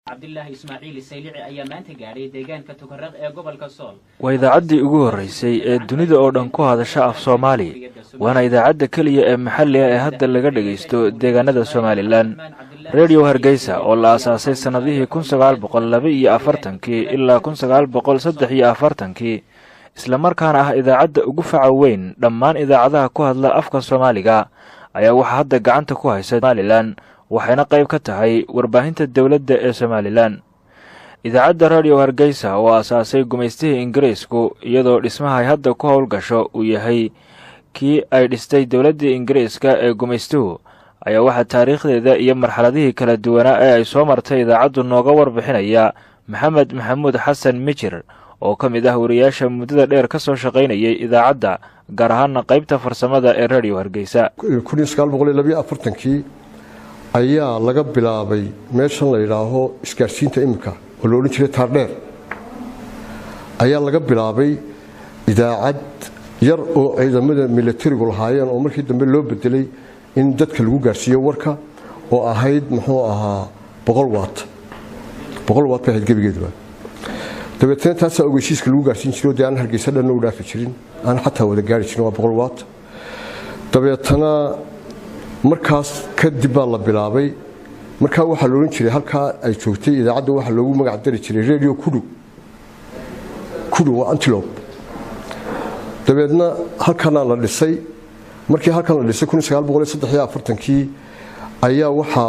Cabdullaahi Ismaaciil Saylici ayaa maanta gaaray deegaanka Tukarraq ee gobolka Sool. Waa idaacaddii ugu horeysay ee dunida oo dhan ku hadasha af Soomaali. Waana idaacadda kaliya ee maxalli ah ee hadda laga dhageysto deegaanada Somaliland. Radio Hargeysa oo la aasaasay sanadihii 1942 ilaa 1943 isla markaana ah idaacadda ugu faca weyn dhammaan idaacadaha ku hadla afka Soomaaliga ayaa waxa hadda gacanta ku haysa Somaliland waxayna qayb ka tahay warbaahinta dawladda ee Somaliland. idaacadda Radio Hargeysa oo aasaasay gumaystihii Ingiriisku iyadoo dhismaha ay hadda ku howlgasho uu yahay kii ay dhistay dawladda Ingiriiska ee gumaystuhu ayaa waxa taariikhdeeda iyo marxaladihii kala duwanaa ee ay soo martay idaacaddu nooga warbixinaya Maxamed Maxamuud Xasan Mijir oo ka mid ah wariyaasha muddada dheer ka soo shaqaynayay idaacadda gaar ahaan qaybta farsamada ee Radio Hargeysa. 1942 ayaa laga bilaabay meeshan la yiraahdo isgaarsiinta imika oo loo jiray Taardheer ayaa laga bilaabay idaacad yar oo ciidamada militariga lahaayeen oo markii dambe loo bedelay in dadka lagu gaarsiiyo warka oo ahayd muxuu ahaa 100 watt ka hadgebigeedba dabeetana taas ogeysiiska lagu gaarsiin jiray oo aan Hargeysa dhan u dhaafi jirin aan xataa wada gaari jirin waa 100 watt dabeetana markaas kadib baa la bilaabay markaa waxa loo oran jiray halka ay joogtay idaacadda waxa loogu magac dari jiray Radio Kudu waa Antelope dabeedna halkana la dhisay markii halkan la dhisay 1943 ayaa waxa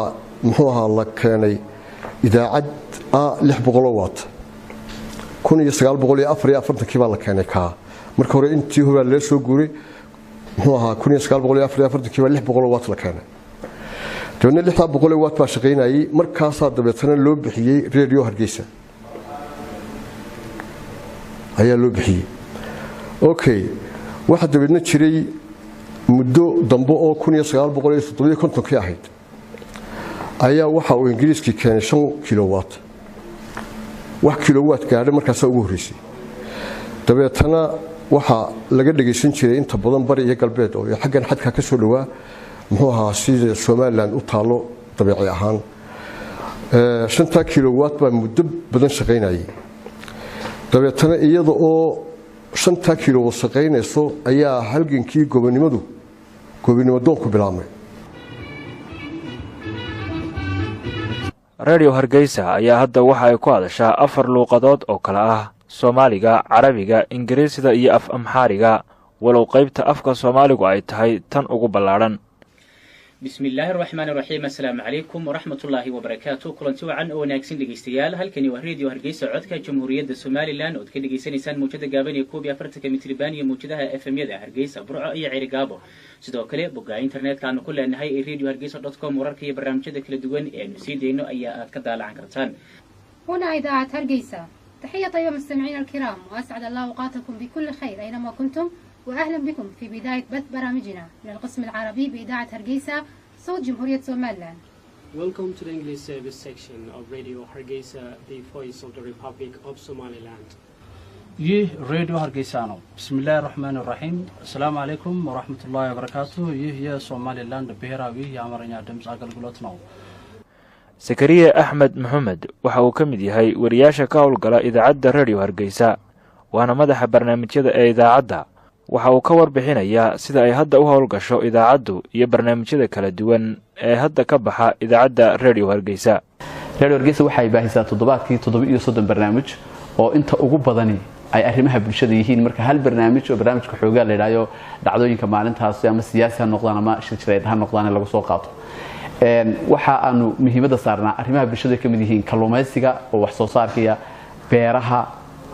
muxuu ahaa la keenay idaacad 600 watt 1944 baa la keenay ka markii hore intii hore la soo guuray muxuu ahaa 1944 baa 600 watt la keenay doona 600 watt baa shaqeynayay markaas dabeetana loo bixiyay Radio Hargeysa ayaa loo bixiyay okay waxa dabeedna jiray muddo dambe oo 1957 ahayd ayaa waxa uu Ingiriiska keenay 5 kilowatt wax kilowatt gaadhay markaas ugu horeysay dabeetana waxa laga dhageysan jiray inta badan bari iyo galbeed oo xaggan xadka ka soo dhawaa muxuu ahaa sida Somaliland u taalo dabiici ahaan 5 kilowatt baa muddo badan shaqeynayay dabeetana iyada oo 5 kilowatt shaqeynayso ayaa halgankii gobonimadu ku bilaabmay. Radio Hargeysa ayaa hadda waxa ay ku hadashaa 4 luqadood oo kala ah Soomaaliga, Carabiga, Ingiriisiga iyo af Amxaariga walow qaybta afka Soomaaligu ay tahay tan ugu ballaaran. Bismillahir Rahmanir Rahim. Assalamu alaykum wa rahmatullahi wa barakatuh. Kulanti wacan oo wanaagsan dhageystayaal halkani waa Radio Hargeysa codka Jamhuuriyadda Somaliland oo ka dhageysanaysaan muujada gaaban ee 41 mitriban iyo muujadaha FM-yada Hargeysa, Burco iyo Ceerigaabo. sidoo kale bogga internetka aan ku leenahay ee radiohargeysa.com wararka iyo barnaamijyada kala duwan ee nasiideyno ayaa aad ka daalan kartaan. هنا إذاعة هرقيسة. تحية طيبة مستمعينا الكرام وأسعد الله أوقاتكم بكل خير أينما كنتم وأهلا بكم في بداية بث برامجنا من القسم العربي بإذاعة هرقيسة صوت جمهورية سوماليلاند. Welcome to the English service section of Radio Hargeysa, the voice of the Republic of Somaliland. يه راديو هرقيسانو بسم الله الرحمن الرحيم السلام عليكم ورحمة الله وبركاته يا سوماليلاند بهراوي يا مرنيا دمس عقل قلتنا Sakariya Axmed Maxamed waxa uu ka mid yahay wariyaasha ka howlgala idaacadda Radio Hargeysa waana madaxa barnaamijyada ee idaacadda waxa uu ka warbixinayaa sida ay hadda u howlgasho idaacaddu iyo barnaamijyada kala duwan ee hadda ka baxa idaacadda Radio Hargeysa. Radio Hargeysa waxay baahisaa toddobaadkii 37 barnaamij oo inta ugu badani ay arrimaha bulshada yihiin marka hal barnaamij oo barnaamijka xoogaa la yiraahdo dhacdooyinka maalintaas ama siyaasi ha noqdaan ama shirkad ha noqdaan lagu soo qaato waxa aanu muhiimada saarnaa arrimaha bulshada ka mid yihiin kalluumaysiga oo wax soo saarkiya beeraha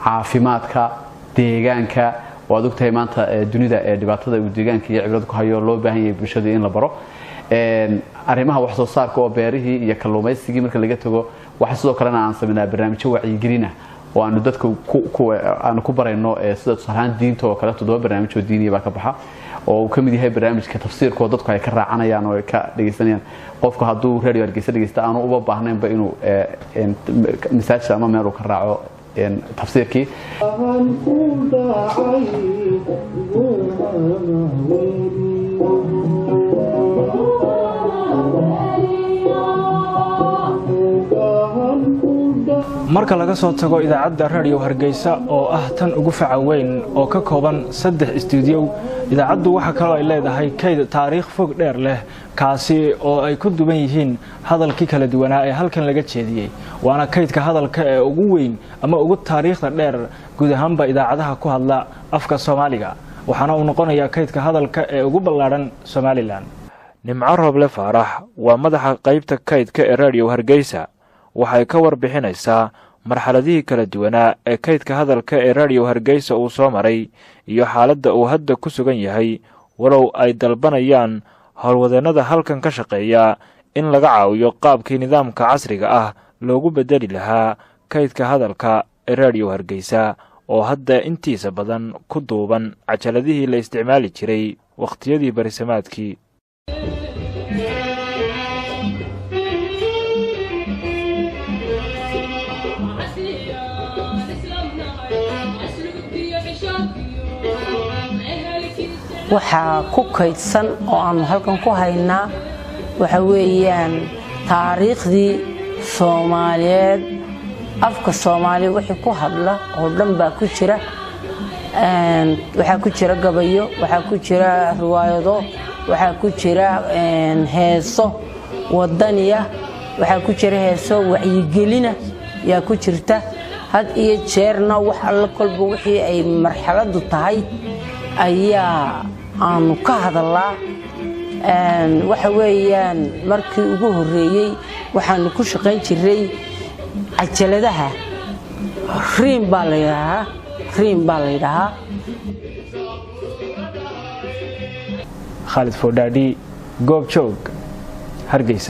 caafimaadka deegaanka oo aad ogtahay maanta dunida ee dhibaatada uu deegaanka iyo cibrad ku hayo loo baahan yahay bulshada in la baro arrimaha wax soo saarka oo beerihii iyo kalluumaysigii marka laga tago waxa sidoo kale aan sameynaa barnaamijyo wacyigelin ah oo aanu dadka aanu ku barayno sida saaraan diinta oo kale 7 barnaamij oo diiniga baa ka baxa oo uu ka mid yahay barnaamijka tafsiirka oo dadku ay ka raacanayaan oo ay ka dhageysanayaan qofku hadduu Radio Hargeysa dhageysta aanu uba baahnaynba inuu message ama meel uu ka raaco tafsiirkii marka laga soo tago idaacadda radio Hargeysa oo ah tan ugu faca weyn oo ka kooban 3 studio idaacaddu waxa kale oo ay leedahay kayd taariikh fog dheer leh kaasi oo ay ku duban yihiin hadalkii kala duwanaa ee halkan laga jeediyay waana kaydka hadalka ee ugu weyn ama ugu taariikhda dheer guud ahaanba idaacadaha ku hadla afka Soomaaliga waxaana uu noqonayaa kaydka hadalka ee ugu ballaaran Somaliland Nimco Roble Faarax waa madaxa qaybta kaydka ee radio Hargeysa waxay ka warbixinaysaa marxaladihii kala duwanaa ee kaydka hadalka ee radio Hargeysa uu soo maray iyo xaaladda uu hadda ku sugan yahay walow ay dalbanayaan howlwadeennada halkan ka shaqeeya in laga caawiyo qaabkii nidaamka casriga ah loogu bedeli lahaa kaydka hadalka ee radio Hargeysa oo hadda intiisa badan ku duuban cajaladihii la isticmaali jiray waqtiyadii barisamaadkii waxaa ku kaydsan oo aanu halkan ku haynaa waxa weeyaan taariikhdii Soomaaliyeed afka Soomaali wixii ku hadla oo dhan baa ku jira waxaa ku jira gabayo waxaa ku jira riwaayado waxaa ku jira heeso wadaniya waxaa ku jira heeso wacyigelina yaa ku jirta had iyo jeerna wax alla kolba wixii ay marxaladu tahay ayaa aanu ka hadalaa waxa weeyaan markii ugu horeeyay waxaanu ku shaqayn jiray cajaladaha riim baa la yiraahdaa Khalid Fodadi Goob Joog Hargeysa